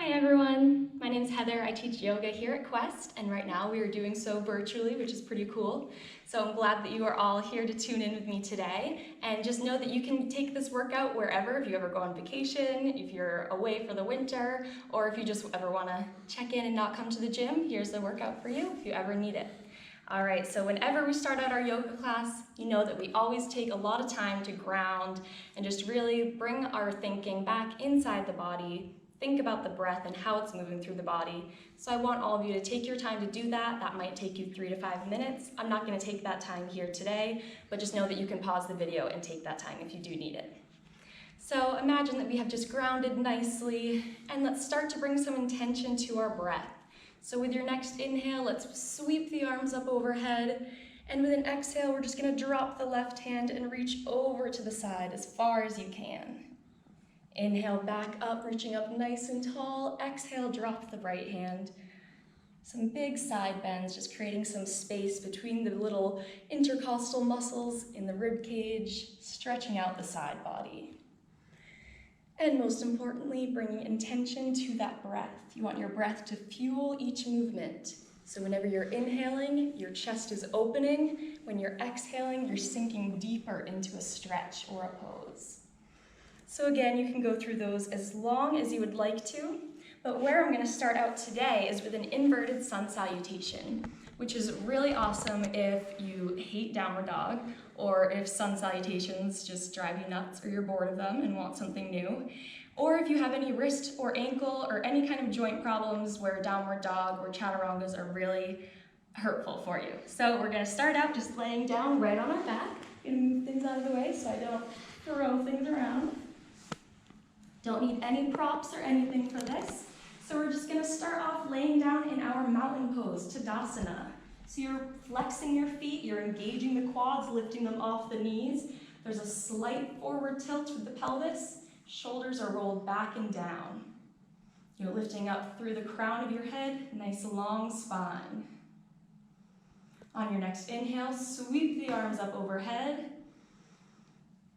Hi everyone, my name is Heather. I teach yoga here at Quest, and right now we are doing so virtually, which is pretty cool. So I'm glad that you are all here to tune in with me today, and just know that you can take this workout wherever. If you ever go on vacation, if you're away for the winter, or if you just ever want to check in and not come to the gym, here's the workout for you if you ever need it. All right, so whenever we start out our yoga class, you know that we always take a lot of time to ground and just really bring our thinking back inside the body. Think about the breath and how it's moving through the body. So I want all of you to take your time to do that. That might take you 3 to 5 minutes. I'm not going to take that time here today, but just know that you can pause the video and take that time if you do need it. So imagine that we have just grounded nicely, and let's start to bring some intention to our breath. So with your next inhale, let's sweep the arms up overhead, and with an exhale, we're just going to drop the left hand and reach over to the side as far as you can. Inhale, back up, reaching up nice and tall. Exhale, drop the right hand. Some big side bends, just creating some space between the little intercostal muscles in the rib cage, stretching out the side body. And most importantly, bringing intention to that breath. You want your breath to fuel each movement. So whenever you're inhaling, your chest is opening. When you're exhaling, you're sinking deeper into a stretch or a pose. So again, you can go through those as long as you would like to, but where I'm going to start out today is with an inverted sun salutation, which is really awesome if you hate downward dog, or if sun salutations just drive you nuts or you're bored of them and want something new, or if you have any wrist or ankle or any kind of joint problems where downward dog or chaturangas are really hurtful for you. So we're going to start out just laying down right on our back. I'm going to move things out of the way so I don't throw things around. Don't need any props or anything for this. So we're just gonna start off laying down in our mountain pose, Tadasana. So you're flexing your feet, you're engaging the quads, lifting them off the knees. There's a slight forward tilt with the pelvis. Shoulders are rolled back and down. You're lifting up through the crown of your head, nice long spine. On your next inhale, sweep the arms up overhead.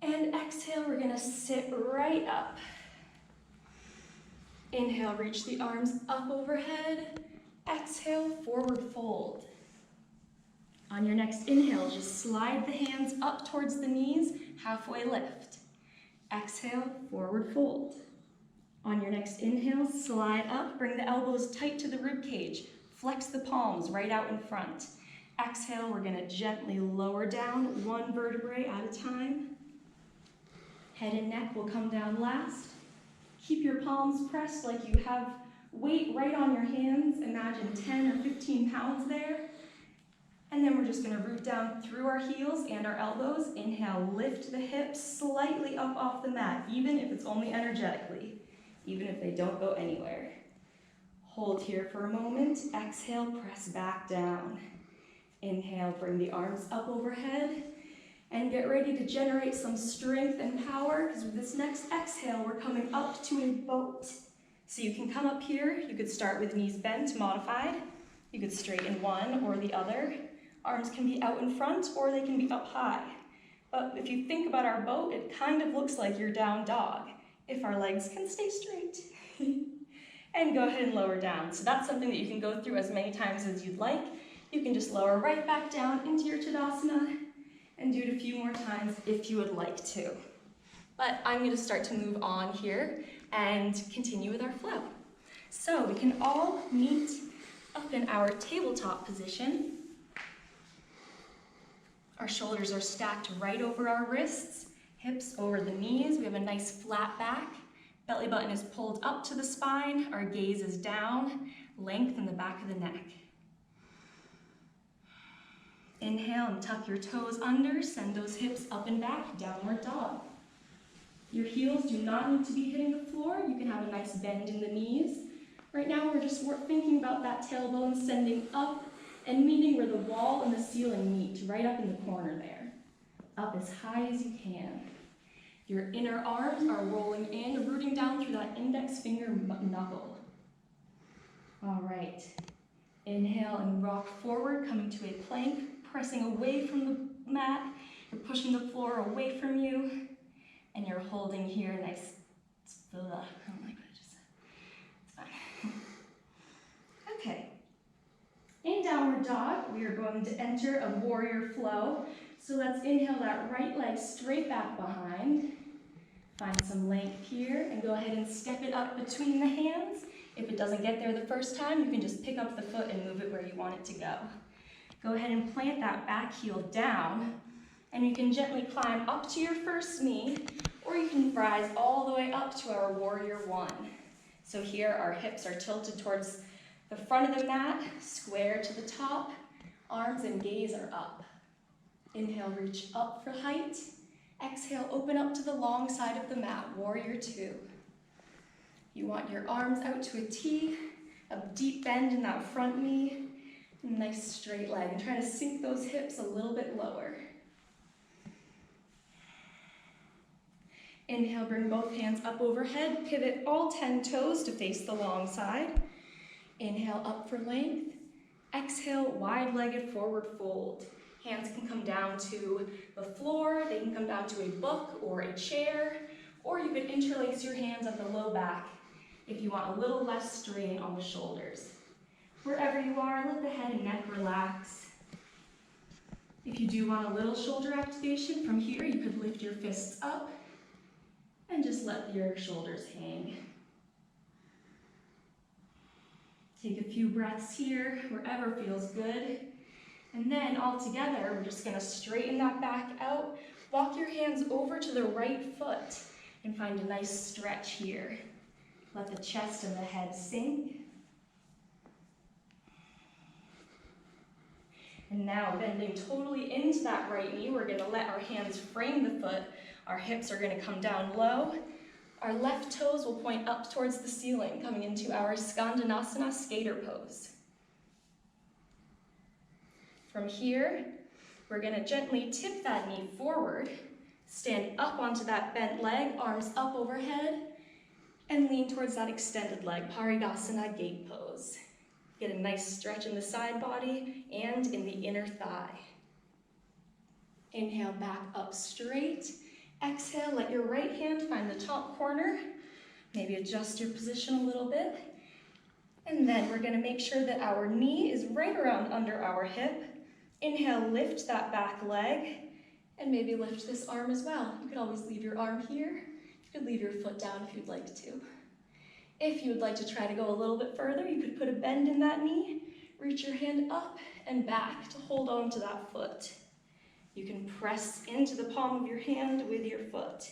And exhale, we're gonna sit right up. Inhale, reach the arms up overhead. Exhale, forward fold. On your next inhale, just slide the hands up towards the knees, halfway lift. Exhale, forward fold. On your next inhale, slide up, bring the elbows tight to the rib cage. Flex the palms right out in front. Exhale, we're gonna gently lower down one vertebrae at a time. Head and neck will come down last. Keep your palms pressed like you have weight right on your hands. Imagine 10 or 15 pounds there. And then we're just gonna root down through our heels and our elbows. Inhale, lift the hips slightly up off the mat, even if it's only energetically, even if they don't go anywhere. Hold here for a moment. Exhale, press back down. Inhale, bring the arms up overhead. And get ready to generate some strength and power, because with this next exhale, we're coming up to a boat. So you can come up here, you could start with knees bent, modified. You could straighten one or the other. Arms can be out in front or they can be up high. But if you think about our boat, it kind of looks like your down dog, if our legs can stay straight. And go ahead and lower down. So that's something that you can go through as many times as you'd like. You can just lower right back down into your Tadasana, and do it a few more times if you would like to. But I'm going to start to move on here and continue with our flow. So we can all meet up in our tabletop position. Our shoulders are stacked right over our wrists, hips over the knees. We have a nice flat back. Belly button is pulled up to the spine. Our gaze is down, length in the back of the neck. Inhale and tuck your toes under, send those hips up and back, downward dog. Your heels do not need to be hitting the floor. You can have a nice bend in the knees. Right now we're just thinking about that tailbone sending up and meeting where the wall and the ceiling meet, right up in the corner there. Up as high as you can. Your inner arms are rolling in, rooting down through that index finger knuckle. All right. Inhale and rock forward, coming to a plank. Pressing away from the mat, you're pushing the floor away from you, and you're holding here, nice, oh my God, it's fine. dog, we are going to enter a warrior flow. So let's inhale that right leg straight back behind. Find some length here and go ahead and step it up between the hands. If it doesn't get there the first time, you can just pick up the foot and move it where you want it to go. Go ahead and plant that back heel down, and you can gently climb up to your first knee, or you can rise all the way up to our warrior one. So here our hips are tilted towards the front of the mat, square to the top, arms and gaze are up. Inhale, reach up for height. Exhale, open up to the long side of the mat, warrior two. You want your arms out to a T, a deep bend in that front knee, nice straight leg, and try to sink those hips a little bit lower. Inhale, bring both hands up overhead, pivot all 10 toes to face the long side. Inhale, up for length. Exhale, wide-legged forward fold. Hands can come down to the floor, they can come down to a book or a chair, or you could interlace your hands on the low back if you want a little less strain on the shoulders. Wherever you are, let the head and neck relax. If you do want a little shoulder activation, from here you could lift your fists up and just let your shoulders hang. Take a few breaths here, wherever feels good. And then all together, we're just gonna straighten that back out. Walk your hands over to the right foot and find a nice stretch here. Let the chest and the head sink. And now bending totally into that right knee, we're gonna let our hands frame the foot. Our hips are gonna come down low. Our left toes will point up towards the ceiling, coming into our Skandinasana skater pose. From here, we're gonna gently tip that knee forward, stand up onto that bent leg, arms up overhead, and lean towards that extended leg, Parigasana gate pose. Get a nice stretch in the side body and in the inner thigh. Inhale, back up straight. Exhale, let your right hand find the top corner. Maybe adjust your position a little bit. And then we're gonna make sure that our knee is right around under our hip. Inhale, lift that back leg, and maybe lift this arm as well. You could always leave your arm here. You could leave your foot down if you'd like to. If you would like to try to go a little bit further, you could put a bend in that knee, reach your hand up and back to hold on to that foot. You can press into the palm of your hand with your foot.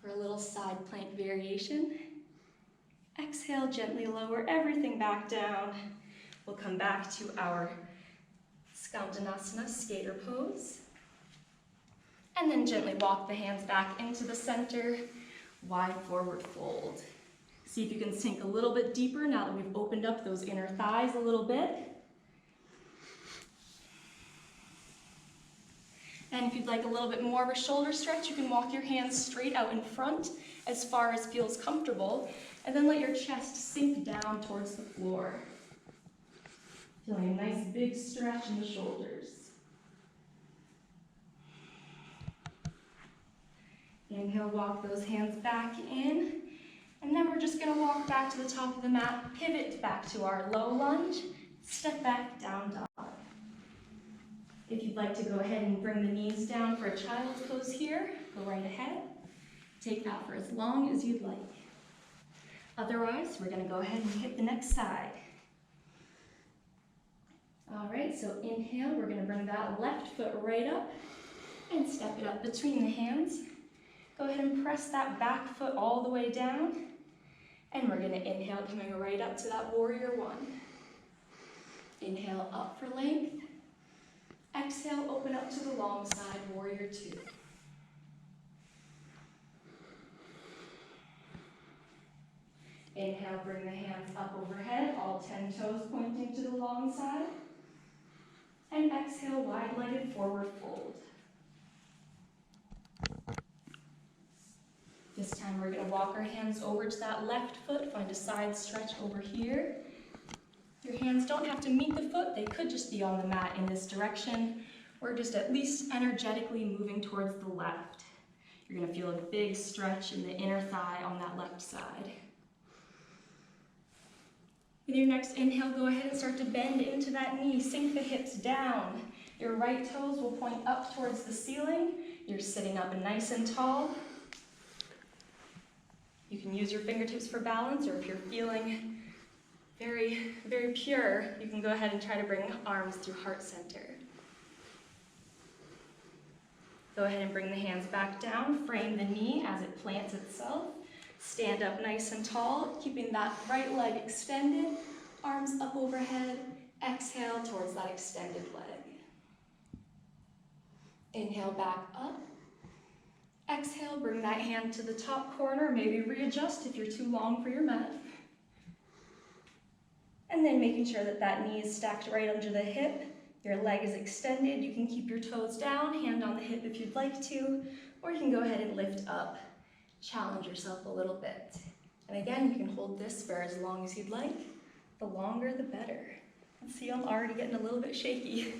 For a little side plank variation, exhale, gently lower everything back down. We'll come back to our Skandinasana skater pose. And then gently walk the hands back into the center, wide forward fold. See if you can sink a little bit deeper now that we've opened up those inner thighs a little bit. And if you'd like a little bit more of a shoulder stretch, you can walk your hands straight out in front as far as feels comfortable, and then let your chest sink down towards the floor. Feeling a nice big stretch in the shoulders. Inhale, walk those hands back in, and then we're just gonna walk back to the top of the mat, pivot back to our low lunge, step back, down dog. If you'd like to go ahead and bring the knees down for a child's pose here, go right ahead. Take that for as long as you'd like. Otherwise, we're gonna go ahead and hit the next side. All right, so inhale, we're gonna bring that left foot right up and step it up between the hands. Go ahead and press that back foot all the way down. And we're gonna inhale, coming right up to that warrior one. Inhale, up for length. Exhale, open up to the long side, warrior two. Inhale, bring the hands up overhead, all 10 toes pointing to the long side. And exhale, wide-legged forward fold. This time we're gonna walk our hands over to that left foot, find a side stretch over here. Your hands don't have to meet the foot, they could just be on the mat in this direction. We're just at least energetically moving towards the left. You're gonna feel a big stretch in the inner thigh on that left side. And your next inhale, go ahead and start to bend into that knee. Sink the hips down. Your right toes will point up towards the ceiling. You're sitting up nice and tall. You can use your fingertips for balance, or if you're feeling very, very pure, you can go ahead and try to bring arms through heart center. Go ahead and bring the hands back down. Frame the knee as it plants itself. Stand up nice and tall, keeping that right leg extended. Arms up overhead. Exhale towards that extended leg. Inhale back up. Exhale, bring that hand to the top corner. Maybe readjust if you're too long for your mat. And then making sure that that knee is stacked right under the hip. Your leg is extended. You can keep your toes down, hand on the hip if you'd like to, or you can go ahead and lift up. Challenge yourself a little bit. And again, you can hold this for as long as you'd like. The longer, the better. Let's see, I'm already getting a little bit shaky.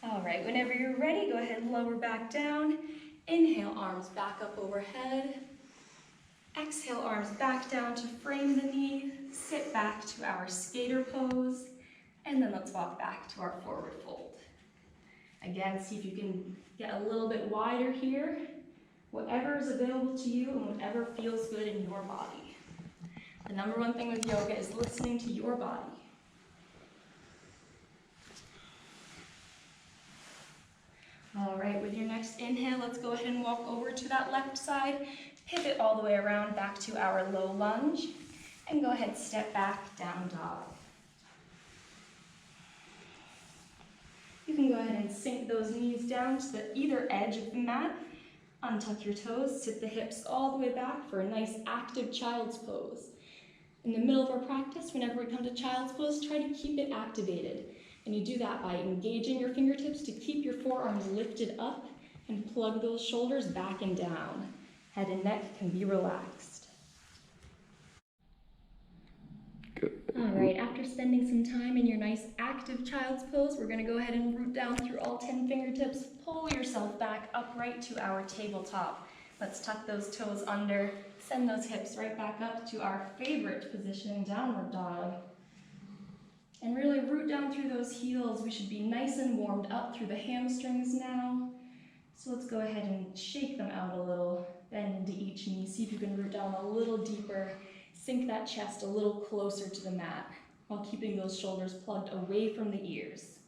All right, whenever you're ready, go ahead and lower back down. Inhale, arms back up overhead. Exhale, arms back down to frame the knee. Sit back to our skater pose. And then let's walk back to our forward fold. Again, see if you can get a little bit wider here. Whatever is available to you and whatever feels good in your body. The number one thing with yoga is listening to your body. All right, with your next inhale, let's go ahead and walk over to that left side. Pivot all the way around back to our low lunge. And go ahead, step back, down dog. You can go ahead and sink those knees down to the either edge of the mat. Untuck your toes, sit the hips all the way back for a nice active child's pose. In the middle of our practice, whenever we come to child's pose, try to keep it activated. And you do that by engaging your fingertips to keep your forearms lifted up and plug those shoulders back and down. Head and neck can be relaxed. All right, after spending some time in your nice active child's pose, we're gonna go ahead and root down through all 10 fingertips. Pull yourself back upright to our tabletop. Let's tuck those toes under, send those hips right back up to our favorite position, downward dog. And really root down through those heels. We should be nice and warmed up through the hamstrings now. So let's go ahead and shake them out a little, bend into each knee. See if you can root down a little deeper. Sink that chest a little closer to the mat while keeping those shoulders plugged away from the ears.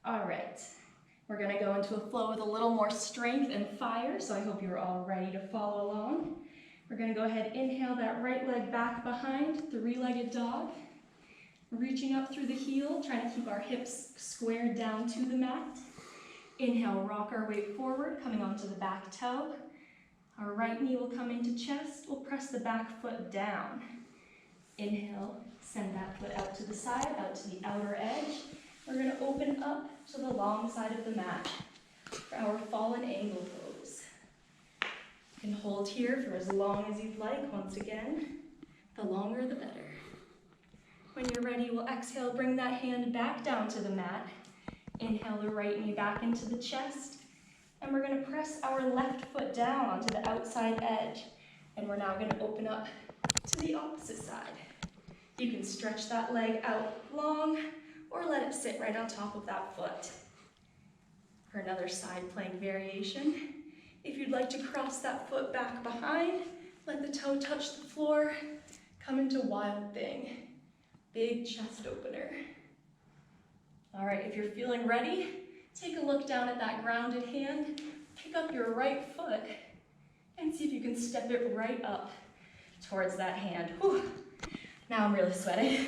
All right, we're gonna go into a flow with a little more strength and fire, so I hope you're all ready to follow along. We're gonna go ahead, inhale that right leg back behind, three-legged dog. Reaching up through the heel, trying to keep our hips squared down to the mat. Inhale, rock our weight forward, coming onto the back toe. Our right knee will come into chest. We'll press the back foot down. Inhale, send that foot out to the side, out to the outer edge. We're going to open up to the long side of the mat for our fallen angle pose. You can hold here for as long as you'd like. Once again, the longer the better. When you're ready, we'll exhale, bring that hand back down to the mat. Inhale the right knee back into the chest. And we're going to press our left foot down onto the outside edge. And we're now going to open up to the opposite side. You can stretch that leg out long or let it sit right on top of that foot. For another side plank variation, if you'd like to cross that foot back behind, let the toe touch the floor, come into wild thing. Big chest opener. All right, if you're feeling ready, take a look down at that grounded hand, pick up your right foot, and see if you can step it right up towards that hand. Whew. Now I'm really sweating.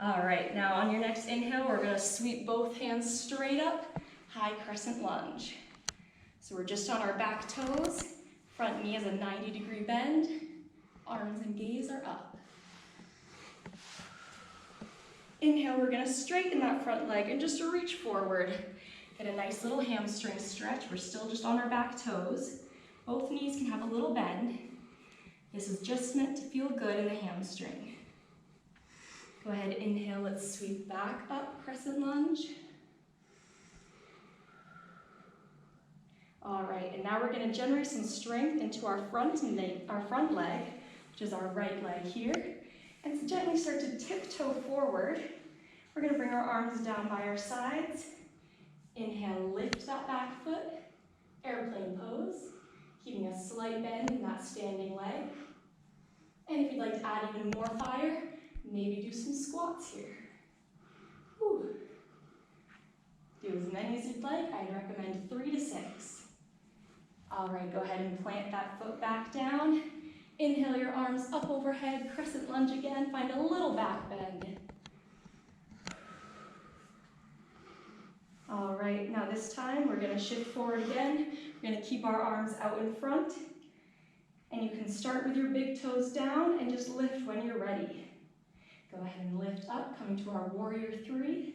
All right, now on your next inhale, we're gonna sweep both hands straight up, high crescent lunge. So we're just on our back toes, front knee is a 90-degree bend, arms and gaze are up. Inhale, we're gonna straighten that front leg and just reach forward. Get a nice little hamstring stretch. We're still just on our back toes. Both knees can have a little bend. This is just meant to feel good in the hamstring. Go ahead, inhale, let's sweep back up, crescent lunge. All right, and now we're gonna generate some strength into our front leg, which is our right leg here. And so gently start to tiptoe forward. We're going to bring our arms down by our sides. Inhale, lift that back foot, airplane pose, keeping a slight bend in that standing leg. And if you'd like to add even more fire, maybe do some squats here. Whew. Do as many as you'd like. I'd recommend 3 to 6. All right, go ahead and plant that foot back down. Inhale your arms up overhead, crescent lunge again, find a little back bend. All right, now this time we're gonna shift forward again. We're gonna keep our arms out in front. And you can start with your big toes down and just lift when you're ready. Go ahead and lift up, coming to our warrior 3.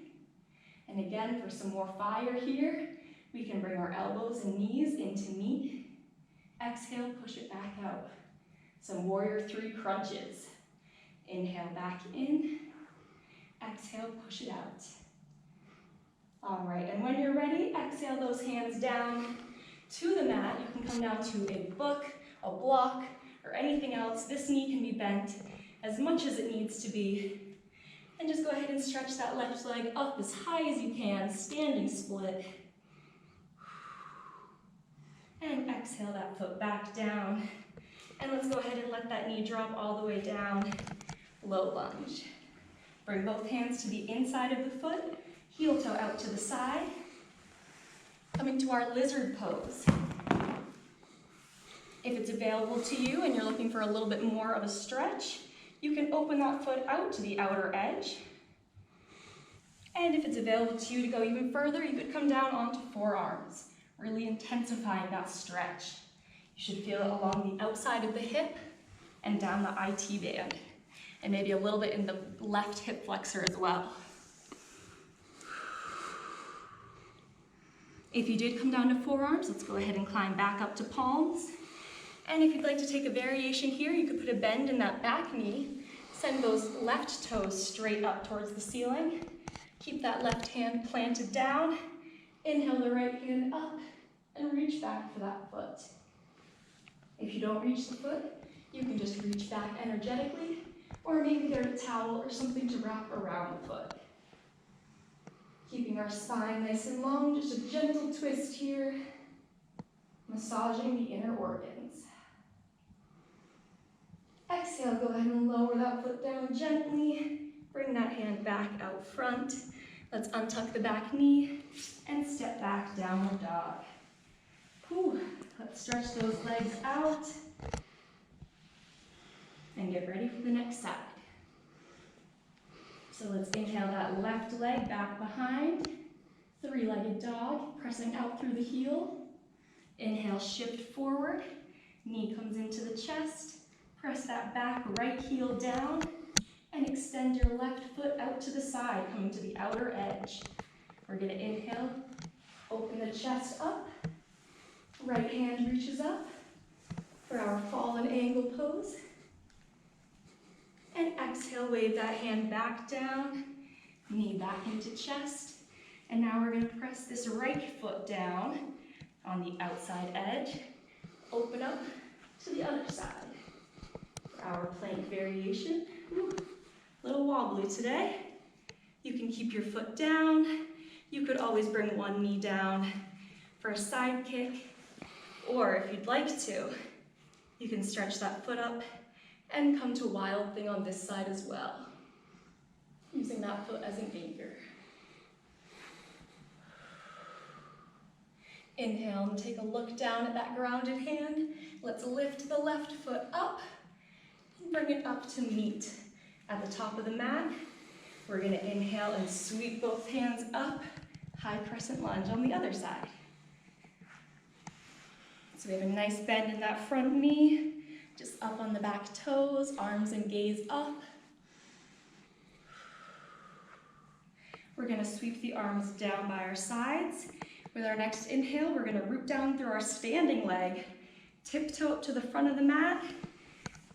And again, for some more fire here, we can bring our elbows and knees into meet. Exhale, push it back out. Some warrior 3 crunches. Inhale back in. Exhale, push it out. All right, and when you're ready, exhale those hands down to the mat. You can come down to a book, a block, or anything else. This knee can be bent as much as it needs to be. And just go ahead and stretch that left leg up as high as you can, standing split. And exhale that foot back down. And let's go ahead and let that knee drop all the way down. Low lunge. Bring both hands to the inside of the foot, heel toe out to the side. Coming to our lizard pose. If it's available to you and you're looking for a little bit more of a stretch, you can open that foot out to the outer edge. And if it's available to you to go even further, you could come down onto forearms, really intensifying that stretch. You should feel it along the outside of the hip and down the IT band, and maybe a little bit in the left hip flexor as well. If you did come down to forearms, let's go ahead and climb back up to palms. And if you'd like to take a variation here, you could put a bend in that back knee, send those left toes straight up towards the ceiling. Keep that left hand planted down. Inhale the right hand up and reach back for that foot. If you don't reach the foot, you can just reach back energetically, or maybe get a towel or something to wrap around the foot. Keeping our spine nice and long, just a gentle twist here, massaging the inner organs. Exhale, go ahead and lower that foot down gently. Bring that hand back out front. Let's untuck the back knee and step back, downward dog. Whew. Let's stretch those legs out and get ready for the next side. So let's inhale that left leg back behind, 3-legged dog, pressing out through the heel. Inhale, shift forward, knee comes into the chest, press that back right heel down, and extend your left foot out to the side, coming to the outer edge. We're gonna inhale, open the chest up, right hand reaches up for our fallen angle pose. And exhale, wave that hand back down, knee back into chest. And now we're gonna press this right foot down on the outside edge. Open up to the other side. For our plank variation, a little wobbly today. You can keep your foot down. You could always bring one knee down for a side kick. Or if you'd like to, you can stretch that foot up and come to wild thing on this side as well, using that foot as an anchor. Inhale and take a look down at that grounded hand. Let's lift the left foot up and bring it up to meet at the top of the mat. We're gonna inhale and sweep both hands up, high crescent lunge on the other side. So we have a nice bend in that front knee, just up on the back toes, arms and gaze up. We're gonna sweep the arms down by our sides. With our next inhale, we're gonna root down through our standing leg, tiptoe up to the front of the mat.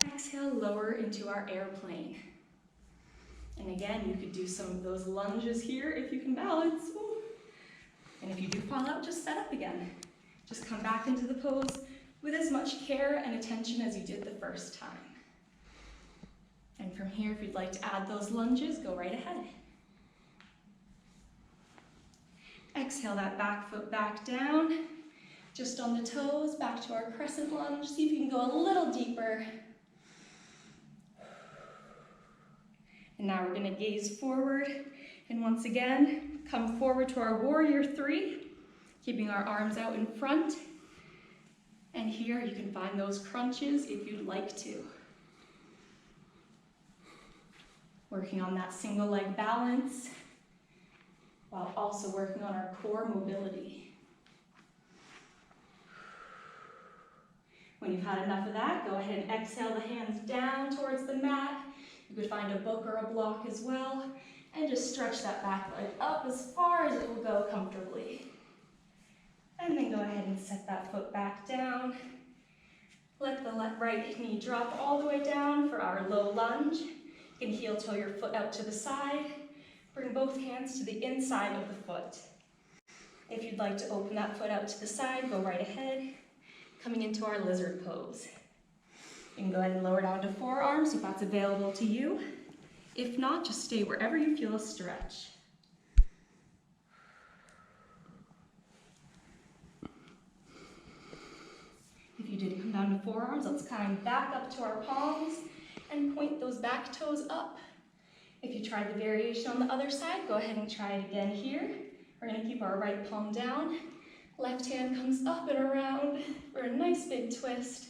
Exhale, lower into our airplane. And again, you could do some of those lunges here if you can balance. Ooh. And if you do fall out, just set up again. Just come back into the pose with as much care and attention as you did the first time. And from here, if you'd like to add those lunges, go right ahead. Exhale that back foot back down, just on the toes, back to our crescent lunge. See if you can go a little deeper. And now we're gonna gaze forward. And once again, come forward to our warrior three, keeping our arms out in front. And here you can find those crunches if you'd like to. Working on that single leg balance, while also working on our core mobility. When you've had enough of that, go ahead and exhale the hands down towards the mat. You could find a book or a block as well, and just stretch that back leg up as far as it will go comfortably. And then go ahead and set that foot back down. Let the right knee drop all the way down for our low lunge. You can heel toe your foot out to the side. Bring both hands to the inside of the foot. If you'd like to open that foot out to the side, go right ahead. Coming into our lizard pose. You can go ahead and lower down to forearms if that's available to you. If not, just stay wherever you feel a stretch. If you did come down to forearms, let's kind of back up to our palms and point those back toes up. If you tried the variation on the other side, go ahead and try it again here. We're going to keep our right palm down. Left hand comes up and around for a nice big twist.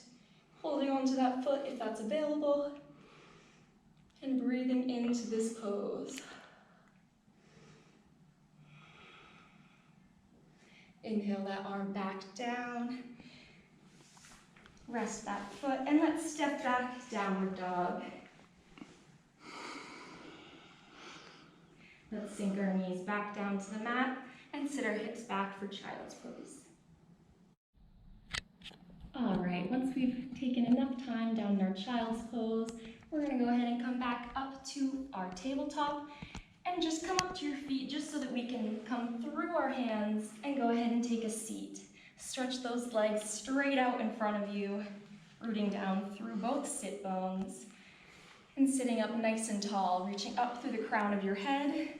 Holding onto that foot if that's available. And breathing into this pose. Inhale that arm back down. Rest that foot and let's step back, downward dog. Let's sink our knees back down to the mat and sit our hips back for child's pose. All right, once we've taken enough time down in our child's pose, we're gonna go ahead and come back up to our tabletop and just come up to your feet just so that we can come through our hands and go ahead and take a seat. Stretch those legs straight out in front of you, rooting down through both sit bones. And sitting up nice and tall, reaching up through the crown of your head,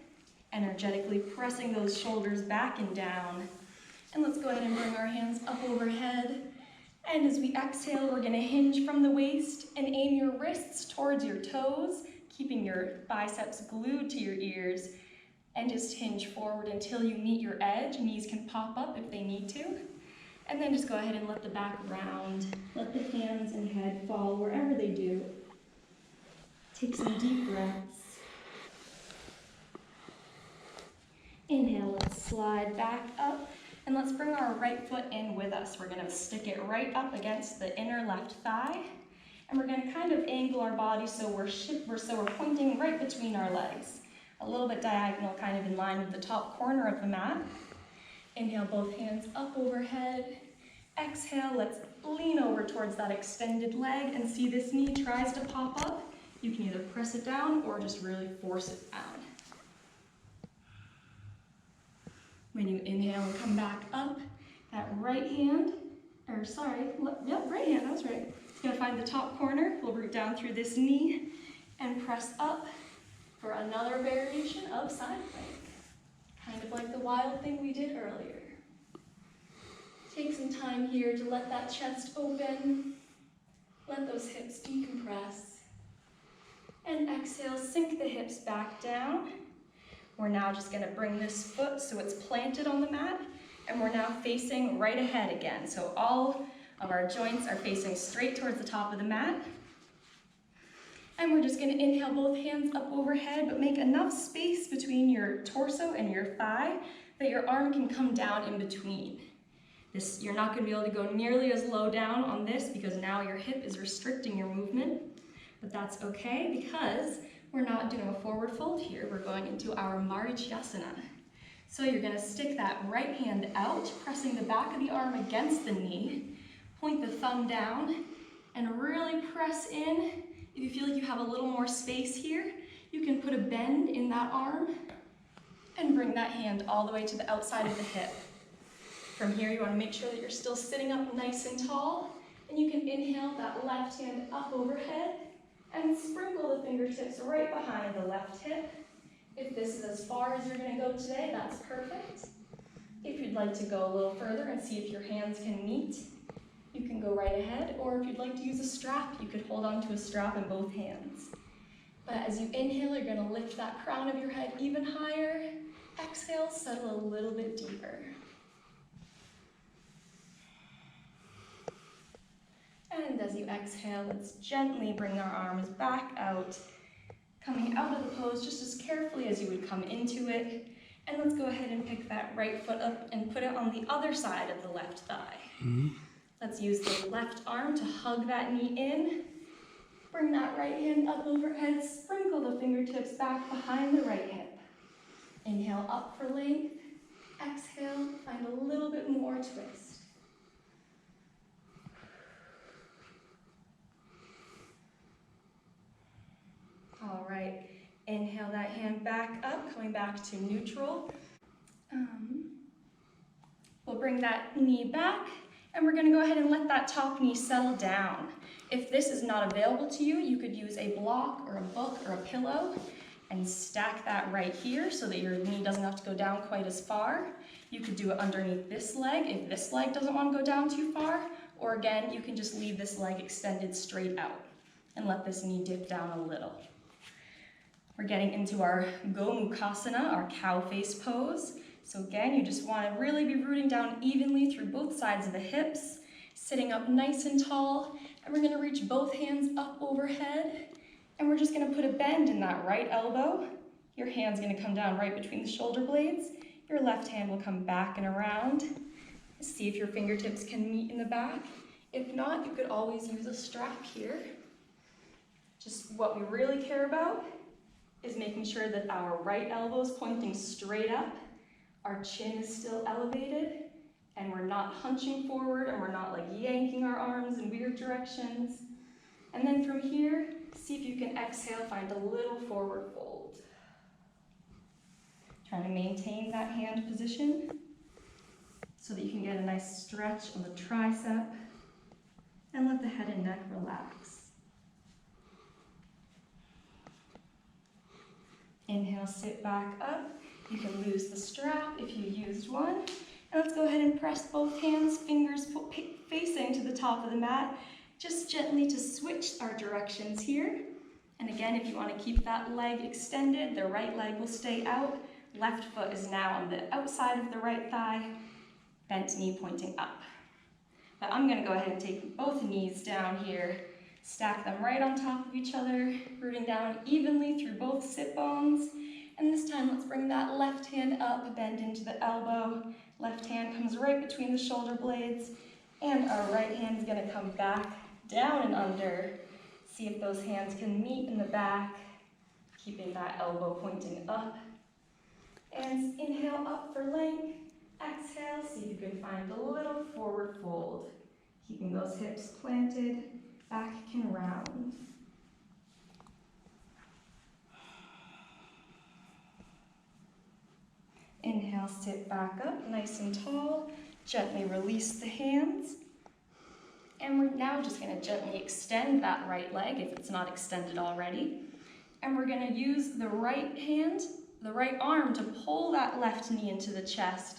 energetically pressing those shoulders back and down. And let's go ahead and bring our hands up overhead. And as we exhale, we're gonna hinge from the waist and aim your wrists towards your toes, keeping your biceps glued to your ears. And just hinge forward until you meet your edge. Knees can pop up if they need to. And then just go ahead and let the back round. Let the hands and head fall wherever they do. Take some deep breaths. Inhale, let's slide back up. And let's bring our right foot in with us. We're gonna stick it right up against the inner left thigh. And we're gonna kind of angle our body so we're pointing right between our legs. A little bit diagonal, kind of in line with the top corner of the mat. Inhale, both hands up overhead. Exhale, let's lean over towards that extended leg and see this knee tries to pop up. You can either press it down or just really force it down. When you inhale and come back up, that right hand, right hand, that's right. It's gonna find the top corner. We'll root down through this knee and press up for another variation of side plank. Kind of like the wild thing we did earlier. Take some time here to let that chest open. Let those hips decompress. And exhale, sink the hips back down. We're now just gonna bring this foot so it's planted on the mat, and we're now facing right ahead again. So all of our joints are facing straight towards the top of the mat. And we're just gonna inhale both hands up overhead, but make enough space between your torso and your thigh that your arm can come down in between. You're not gonna be able to go nearly as low down on this because now your hip is restricting your movement, but that's okay because we're not doing a forward fold here. We're going into our Vinyasa. So you're gonna stick that right hand out, pressing the back of the arm against the knee, point the thumb down, and really press in. If you feel like you have a little more space here, you can put a bend in that arm and bring that hand all the way to the outside of the hip. From here, you want to make sure that you're still sitting up nice and tall, and you can inhale that left hand up overhead and sprinkle the fingertips right behind the left hip. If this is as far as you're going to go today, that's perfect. If you'd like to go a little further and see if your hands can meet, you can go right ahead, or if you'd like to use a strap, you could hold on to a strap in both hands. But as you inhale, you're going to lift that crown of your head even higher. Exhale, settle a little bit deeper. And as you exhale, let's gently bring our arms back out, coming out of the pose just as carefully as you would come into it. And let's go ahead and pick that right foot up and put it on the other side of the left thigh. Let's use the left arm to hug that knee in. Bring that right hand up overhead, sprinkle the fingertips back behind the right hip. Inhale up for length. Exhale, find a little bit more twist. All right, inhale that hand back up, coming back to neutral. We'll bring that knee back, and we're gonna go ahead and let that top knee settle down. If this is not available to you, you could use a block or a book or a pillow and stack that right here so that your knee doesn't have to go down quite as far. You could do it underneath this leg if this leg doesn't want to go down too far, or again, you can just leave this leg extended straight out and let this knee dip down a little. We're getting into our Gomukhasana, our cow face pose. So again, you just want to really be rooting down evenly through both sides of the hips, sitting up nice and tall, and we're going to reach both hands up overhead, and we're just going to put a bend in that right elbow. Your hand's going to come down right between the shoulder blades. Your left hand will come back and around. See if your fingertips can meet in the back. If not, you could always use a strap here. Just what we really care about is making sure that our right elbow is pointing straight up, our chin is still elevated, and we're not hunching forward, and we're not like yanking our arms in weird directions. And then from here, see if you can exhale, find a little forward fold. Trying to maintain that hand position so that you can get a nice stretch on the tricep, and let the head and neck relax. Inhale, sit back up. You can lose the strap if you used one. And let's go ahead and press both hands, fingers facing to the top of the mat, just gently to switch our directions here. And again, if you want to keep that leg extended, the right leg will stay out. Left foot is now on the outside of the right thigh, bent knee pointing up. But I'm going to go ahead and take both knees down here, stack them right on top of each other, rooting down evenly through both sit bones. And this time, let's bring that left hand up, bend into the elbow. Left hand comes right between the shoulder blades, and our right hand is going to come back, down and under. See if those hands can meet in the back, keeping that elbow pointing up. And inhale up for length. Exhale, see if you can find a little forward fold. Keeping those hips planted, back can round. Inhale, sit back up, nice and tall. Gently release the hands. And we're now just going to gently extend that right leg if it's not extended already. And we're going to use the right hand, the right arm to pull that left knee into the chest.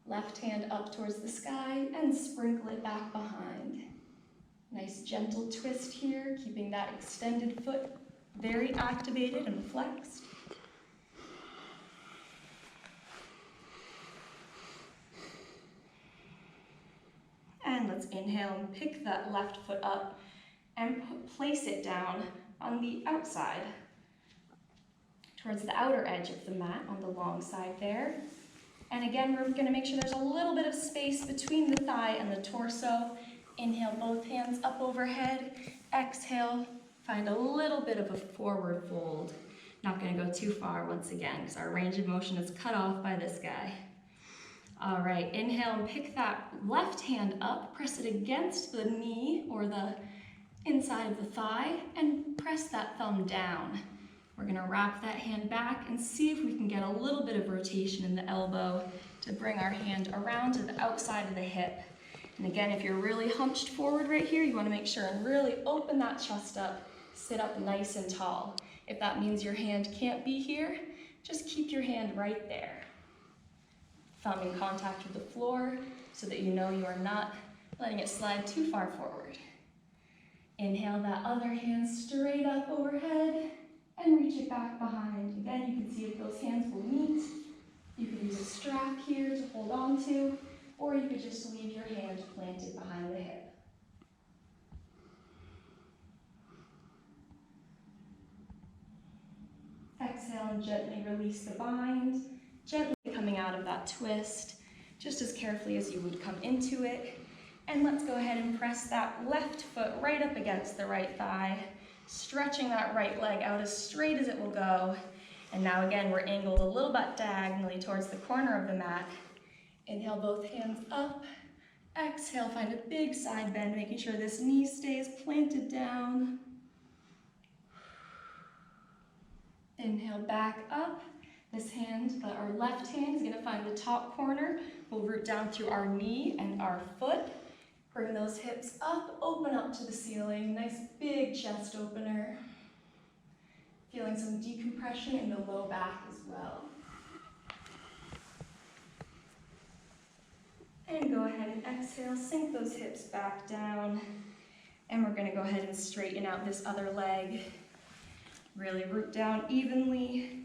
Left hand up towards the sky and sprinkle it back behind. Nice gentle twist here, keeping that extended foot very activated and flexed. And let's inhale and pick that left foot up and place it down on the outside, towards the outer edge of the mat on the long side there. And again, we're going to make sure there's a little bit of space between the thigh and the torso. Inhale, both hands up overhead. Exhale, find a little bit of a forward fold. Not going to go too far once again because our range of motion is cut off by this guy. All right, inhale and pick that left hand up, press it against the knee or the inside of the thigh, and press that thumb down. We're gonna wrap that hand back and see if we can get a little bit of rotation in the elbow to bring our hand around to the outside of the hip. And again, if you're really hunched forward right here, you wanna make sure and really open that chest up sit up nice and tall. If that means your hand can't be here, just keep your hand right there. Thumb in contact with the floor so that you know you are not letting it slide too far forward. Inhale that other hand straight up overhead and reach it back behind. Again, you can see if those hands will meet. You could use a strap here to hold on to, or you could just leave your hand planted behind the hip. Exhale and gently release the bind, gently coming out of that twist, just as carefully as you would come into it. And let's go ahead and press that left foot right up against the right thigh, stretching that right leg out as straight as it will go. And now again, we're angled a little bit diagonally towards the corner of the mat. Inhale, both hands up. Exhale, find a big side bend, making sure this knee stays planted down. Inhale, back up. This hand, our left hand, is going to find the top corner. We'll root down through our knee and our foot. Bring those hips up, open up to the ceiling. Nice big chest opener. Feeling some decompression in the low back as well. And go ahead and exhale, sink those hips back down. And we're going to go ahead and straighten out this other leg. Really root down evenly.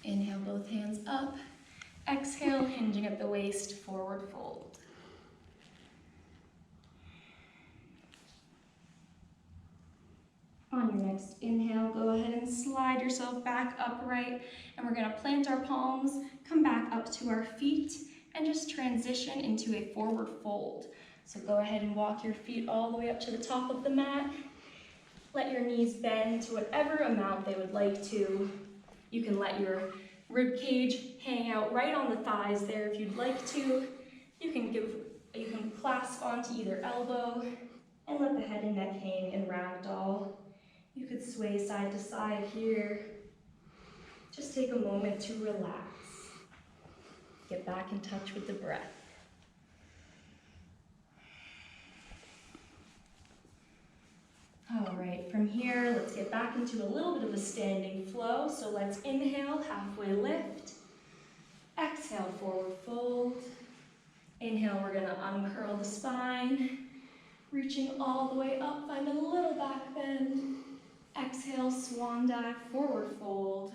Inhale, both hands up. Exhale, hinging at the waist, forward fold. On your next inhale, go ahead and slide yourself back upright, and we're going to plant our palms, come back up to our feet, and just transition into a forward fold. So go ahead and walk your feet all the way up to the top of the mat. Let your knees bend to whatever amount they would like to. You can let your rib cage hang out right on the thighs there if you'd like to. You can clasp onto either elbow and let the head and neck hang in ragdoll. You could sway side to side here. Just take a moment to relax. Get back in touch with the breath. All right, from here, let's get back into a little bit of a standing flow. So let's inhale, halfway lift. Exhale, forward fold. Inhale, we're gonna uncurl the spine. Reaching all the way up, find a little back bend. Exhale, swan dive, forward fold.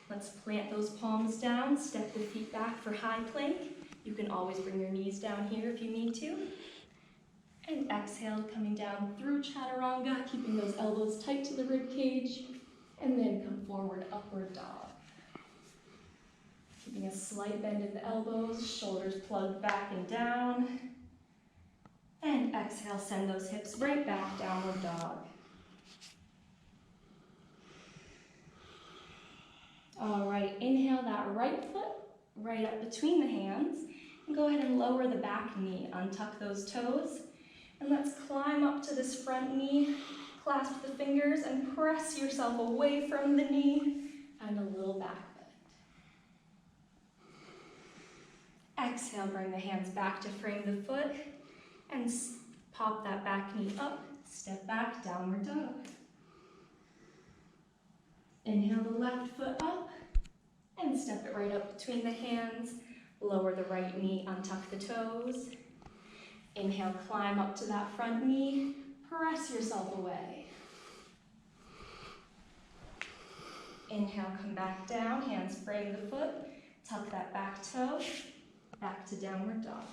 Let's plant those palms down, step the feet back for high plank. You can always bring your knees down here if you need to. And exhale, coming down through chaturanga, keeping those elbows tight to the rib cage, and then come forward, upward dog. Keeping a slight bend in the elbows, shoulders plugged back and down. And exhale, send those hips right back, downward dog. All right, inhale that right foot right up between the hands, and go ahead and lower the back knee, untuck those toes. And let's climb up to this front knee, clasp the fingers, and press yourself away from the knee, and a little back bend. Exhale, bring the hands back to frame the foot, and pop that back knee up, step back, downward dog. Inhale the left foot up, and step it right up between the hands, lower the right knee, untuck the toes. Inhale, climb up to that front knee, press yourself away. Inhale, come back down, hands frame the foot, tuck that back toe, back to downward dog.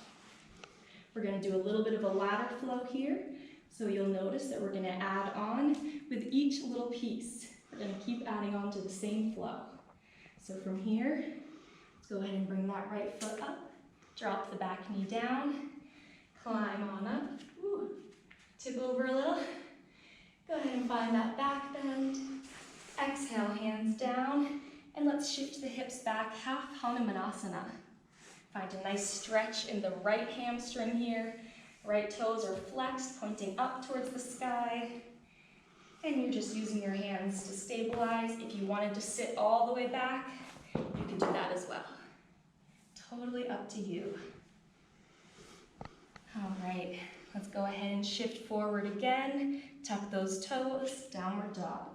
We're gonna do a little bit of a ladder flow here, so you'll notice that we're gonna add on with each little piece. We're gonna keep adding on to the same flow. So from here, let's go ahead and bring that right foot up, drop the back knee down, climb on up, tip over a little. Go ahead and find that back bend. Exhale, hands down, and let's shift the hips back, half Hanumanasana. Find a nice stretch in the right hamstring here. Right toes are flexed, pointing up towards the sky. And you're just using your hands to stabilize. If you wanted to sit all the way back, you can do that as well. Totally up to you. All right, Let's go ahead and shift forward again. Tuck those toes, downward dog.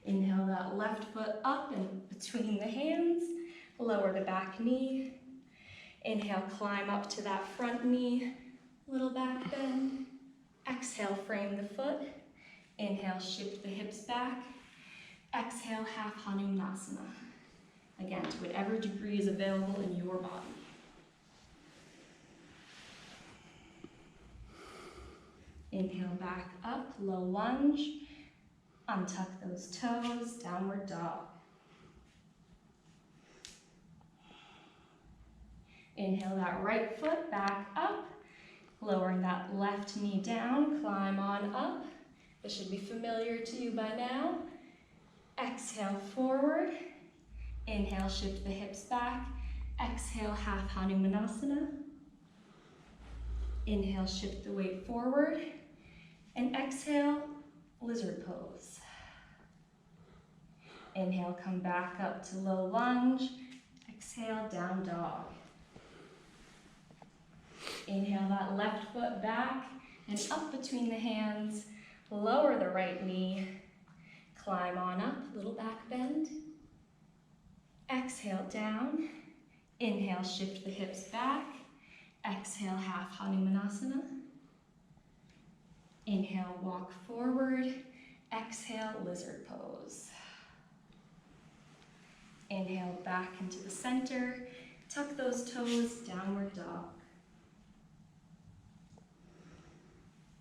Inhale that left foot up and between the hands. Lower the back knee. Inhale, climb up to that front knee. Little back bend. Exhale, frame the foot. Inhale, shift the hips back. Exhale, half Hanumanasana. Again, to whatever degree is available in your body. Inhale, back up, low lunge. Untuck those toes, downward dog. Inhale that right foot back up. Lowering that left knee down, climb on up. This should be familiar to you by now. Exhale, forward. Inhale, shift the hips back. Exhale, half Hanumanasana. Inhale, shift the weight forward. And exhale, lizard pose. Inhale, come back up to low lunge. Exhale, down dog. Inhale that left foot back and up between the hands. Lower the right knee. Climb on up, little back bend. Exhale, down. Inhale, shift the hips back. Exhale, half Hanumanasana. Inhale, walk forward. Exhale, lizard pose. Inhale, back into the center. Tuck those toes, downward dog.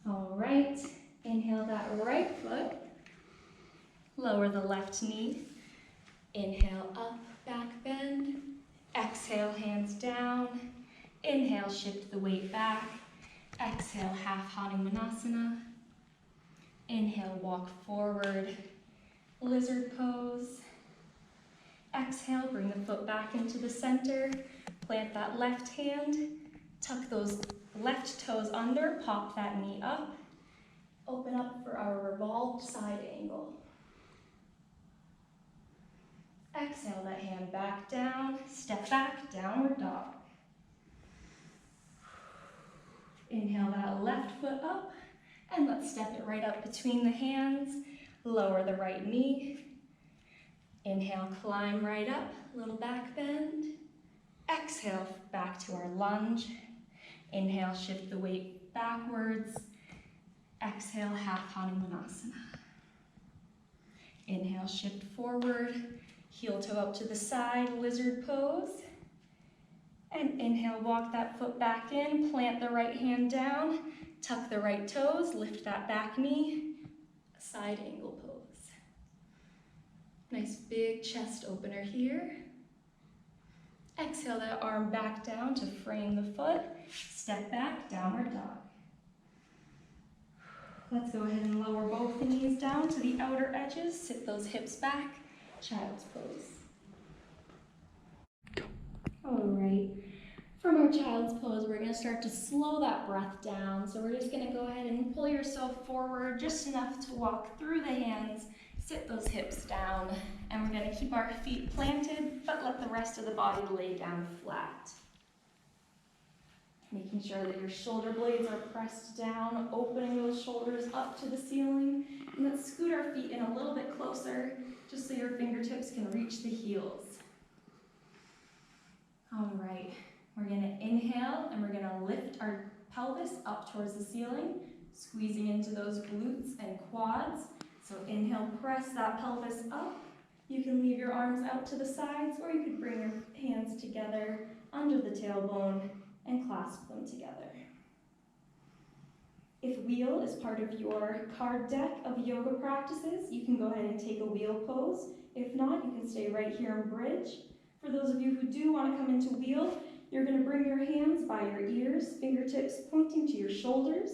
All right, inhale that right foot. Lower the left knee. Inhale, up, back bend. Exhale, hands down. Inhale, shift the weight back. Exhale, half Hanumanasana. Inhale, walk forward, lizard pose. Exhale, bring the foot back into the center. Plant that left hand. Tuck those left toes under, pop that knee up. Open up for our revolved side angle. Exhale, that hand back down, step back, downward dog. Inhale that left foot up, and let's step it right up between the hands. Lower the right knee. Inhale, climb right up, little back bend. Exhale, back to our lunge. Inhale, shift the weight backwards. Exhale, half Hanumanasana. Inhale, shift forward. Heel toe up to the side, lizard pose. And inhale, walk that foot back in, plant the right hand down, tuck the right toes, lift that back knee, side angle pose. Nice big chest opener here. Exhale that arm back down to frame the foot, step back, downward dog. Let's go ahead and lower both the knees down to the outer edges, sit those hips back, child's pose. All right, from our child's pose, we're going to start to slow that breath down. So we're just going to go ahead and pull yourself forward just enough to walk through the hands, sit those hips down, and we're going to keep our feet planted, but let the rest of the body lay down flat. Making sure that your shoulder blades are pressed down, opening those shoulders up to the ceiling, and let's scoot our feet in a little bit closer, just so your fingertips can reach the heels. All right, we're gonna inhale and we're gonna lift our pelvis up towards the ceiling, squeezing into those glutes and quads. So inhale, press that pelvis up. You can leave your arms out to the sides, or you could bring your hands together under the tailbone and clasp them together. If wheel is part of your card deck of yoga practices, you can go ahead and take a wheel pose. If not, you can stay right here in bridge. For those of you who do want to come into wheel, you're going to bring your hands by your ears, fingertips pointing to your shoulders,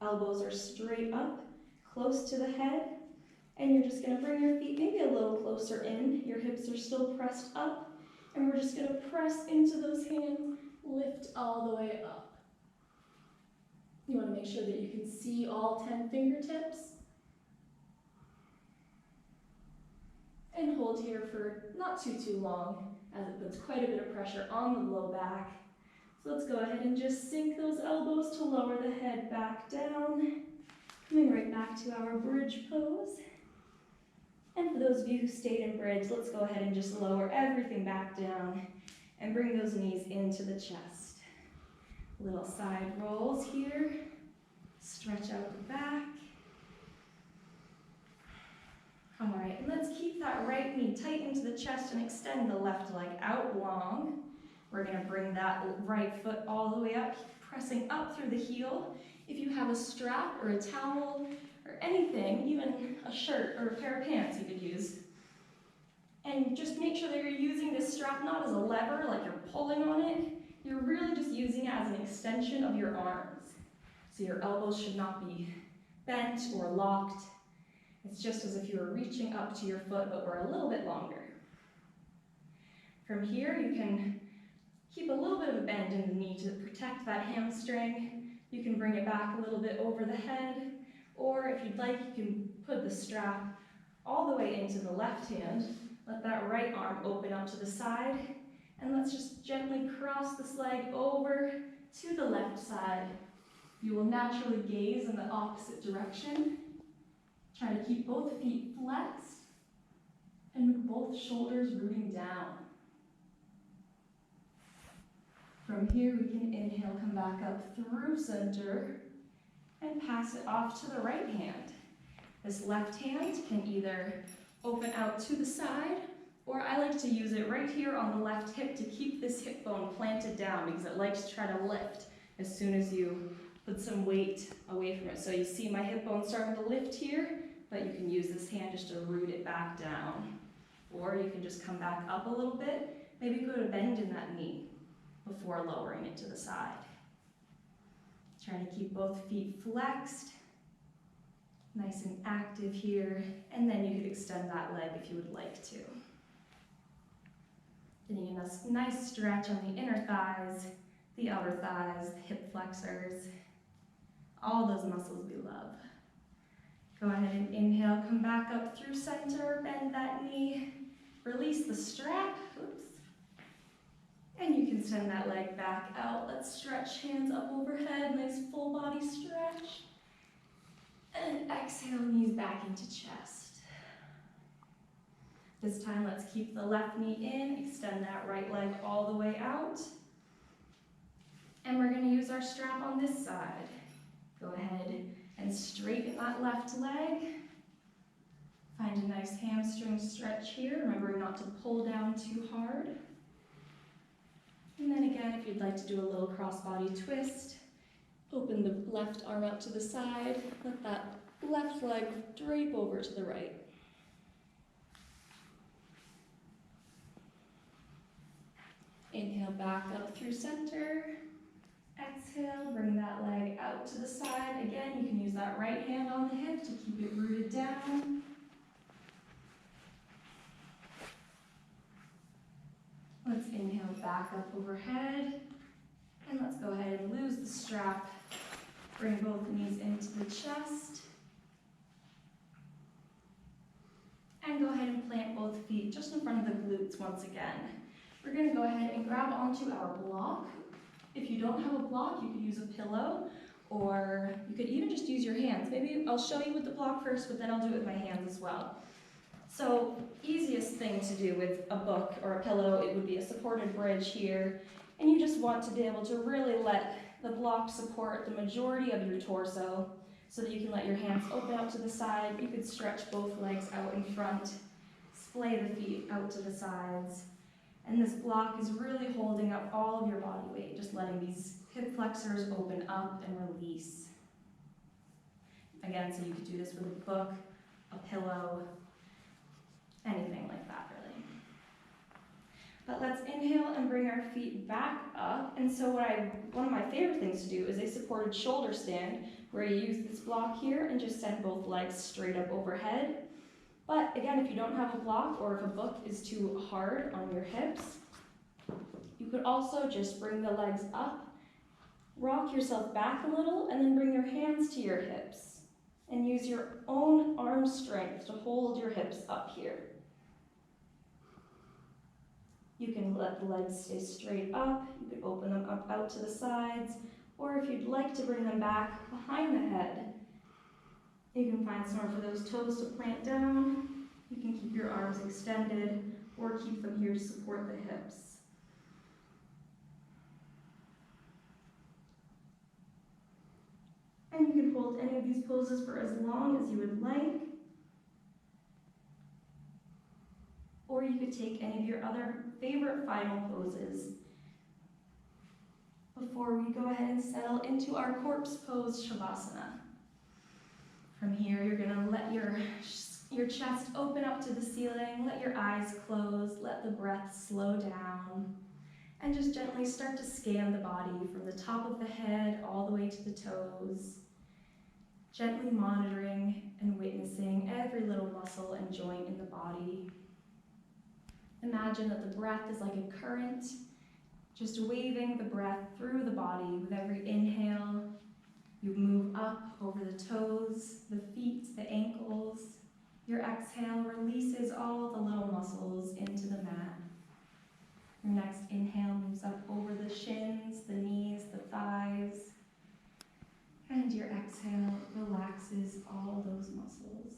elbows are straight up, close to the head, and you're just going to bring your feet maybe a little closer in. Your hips are still pressed up, and we're just going to press into those hands, lift all the way up. You want to make sure that you can see all 10 fingertips. And hold here for not too long, as it puts quite a bit of pressure on the low back. So let's go ahead and just sink those elbows to lower the head back down. Coming right back to our bridge pose. And for those of you who stayed in bridge, let's go ahead and just lower everything back down and bring those knees into the chest. Little side rolls here. Stretch out the back. All right, and let's keep that right knee tight into the chest and extend the left leg out long. We're gonna bring that right foot all the way up, pressing up through the heel. If you have a strap or a towel or anything, even a shirt or a pair of pants you could use. And just make sure that you're using this strap not as a lever, like you're pulling on it. You're really just using it as an extension of your arms. So your elbows should not be bent or locked. It's just as if you were reaching up to your foot, but we're a little bit longer. From here, you can keep a little bit of a bend in the knee to protect that hamstring. You can bring it back a little bit over the head, or if you'd like, you can put the strap all the way into the left hand. Let that right arm open up to the side, and let's just gently cross this leg over to the left side. You will naturally gaze in the opposite direction. Try to keep both feet flexed, and with both shoulders rooting down. From here, we can inhale, come back up through center, and pass it off to the right hand. This left hand can either open out to the side, or I like to use it right here on the left hip to keep this hip bone planted down because it likes to try to lift as soon as you put some weight away from it. So you see my hip bone starting to lift here, but you can use this hand just to root it back down. Or you can just come back up a little bit, maybe put a bend in that knee before lowering it to the side. Try to keep both feet flexed, nice and active here, and then you could extend that leg if you would like to. Getting a nice stretch on the inner thighs, the outer thighs, the hip flexors, all those muscles we love. Go ahead and inhale, come back up through center, bend that knee, release the strap, oops. And you can send that leg back out. Let's stretch hands up overhead, nice full body stretch. And exhale, knees back into chest. This time, let's keep the left knee in, extend that right leg all the way out. And we're gonna use our strap on this side. Go ahead and straighten that left leg. Find a nice hamstring stretch here, remembering not to pull down too hard. And then again, if you'd like to do a little crossbody twist, open the left arm out to the side, let that left leg drape over to the right. Inhale back up through center. Exhale, bring that leg out to the side. Again, you can use that right hand on the hip to keep it rooted down. Let's inhale back up overhead. And let's go ahead and lose the strap. Bring both knees into the chest. And go ahead and plant both feet just in front of the glutes once again. We're going to go ahead and grab onto our block. If you don't have a block, you could use a pillow, or you could even just use your hands. Maybe I'll show you with the block first, but then I'll do it with my hands as well. So, easiest thing to do with a book or a pillow, it would be a supported bridge here. And you just want to be able to really let the block support the majority of your torso so that you can let your hands open out to the side. You could stretch both legs out in front, splay the feet out to the sides. And this block is really holding up all of your body weight, just letting these hip flexors open up and release. Again, so you could do this with a book, a pillow, anything like that, really. But let's inhale and bring our feet back up. And so one of my favorite things to do is a supported shoulder stand, where you use this block here and just send both legs straight up overhead. But again, if you don't have a block or if a book is too hard on your hips, you could also just bring the legs up, rock yourself back a little, and then bring your hands to your hips and use your own arm strength to hold your hips up here. You can let the legs stay straight up. You could open them up out to the sides, or if you'd like to bring them back behind the head, you can find somewhere for those toes to plant down. You can keep your arms extended or keep them here to support the hips. And you can hold any of these poses for as long as you would like. Or you could take any of your other favorite final poses before we go ahead and settle into our corpse pose, Shavasana. From here, you're gonna let your chest open up to the ceiling, let your eyes close, let the breath slow down, and just gently start to scan the body from the top of the head all the way to the toes, gently monitoring and witnessing every little muscle and joint in the body. Imagine that the breath is like a current, just waving the breath through the body. With every inhale, you move up over the toes, the feet, the ankles. Your exhale releases all the little muscles into the mat. Your next inhale moves up over the shins, the knees, the thighs. And your exhale relaxes all those muscles.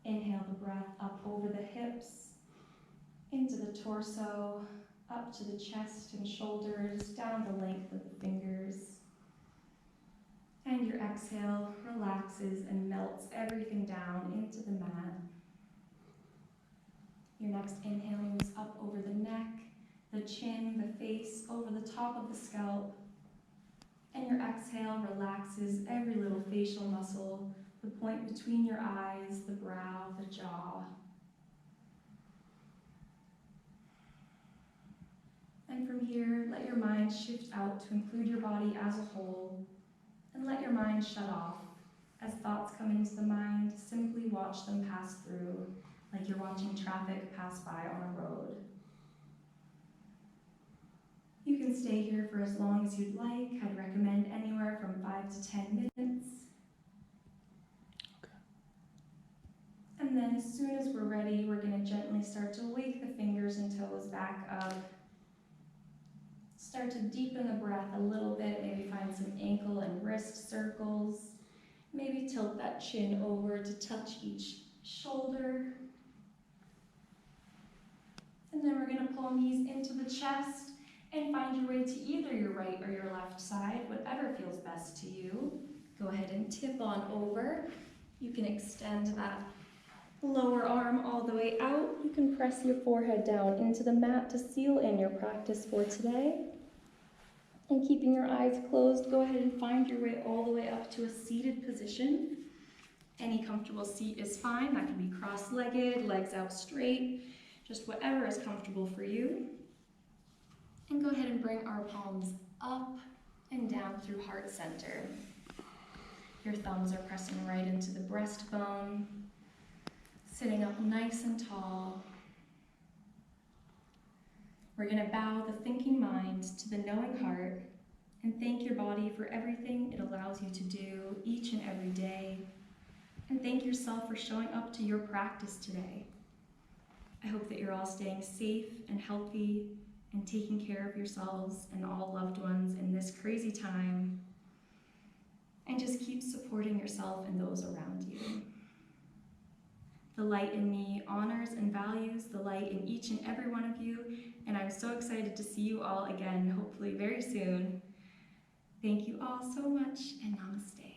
Inhale the breath up over the hips, into the torso, up to the chest and shoulders, down the length of the fingers. And your exhale relaxes and melts everything down into the mat. Your next inhale moves up over the neck, the chin, the face, over the top of the scalp. And your exhale relaxes every little facial muscle, the point between your eyes, the brow, the jaw. And from here, let your mind shift out to include your body as a whole, and let your mind shut off. As thoughts come into the mind, simply watch them pass through, like you're watching traffic pass by on a road. You can stay here for as long as you'd like. I'd recommend anywhere from 5 to 10 minutes. Okay. And then as soon as we're ready, we're going to gently start to wake the fingers and toes back up. Start to deepen the breath a little bit, maybe find some ankle and wrist circles. Maybe tilt that chin over to touch each shoulder. And then we're going to pull knees into the chest and find your way to either your right or your left side, whatever feels best to you. Go ahead and tip on over. You can extend that lower arm all the way out. You can press your forehead down into the mat to seal in your practice for today. And keeping your eyes closed, go ahead and find your way all the way up to a seated position. Any comfortable seat is fine. That can be cross-legged, legs out straight, just whatever is comfortable for you. And go ahead and bring our palms up and down through heart center. Your thumbs are pressing right into the breastbone, sitting up nice and tall. We're going to bow the thinking mind to the knowing heart and thank your body for everything it allows you to do each and every day. And thank yourself for showing up to your practice today. I hope that you're all staying safe and healthy and taking care of yourselves and all loved ones in this crazy time. And just keep supporting yourself and those around you. The light in me honors and values the light in each and every one of you, and I'm so excited to see you all again, hopefully very soon. Thank you all so much, and namaste.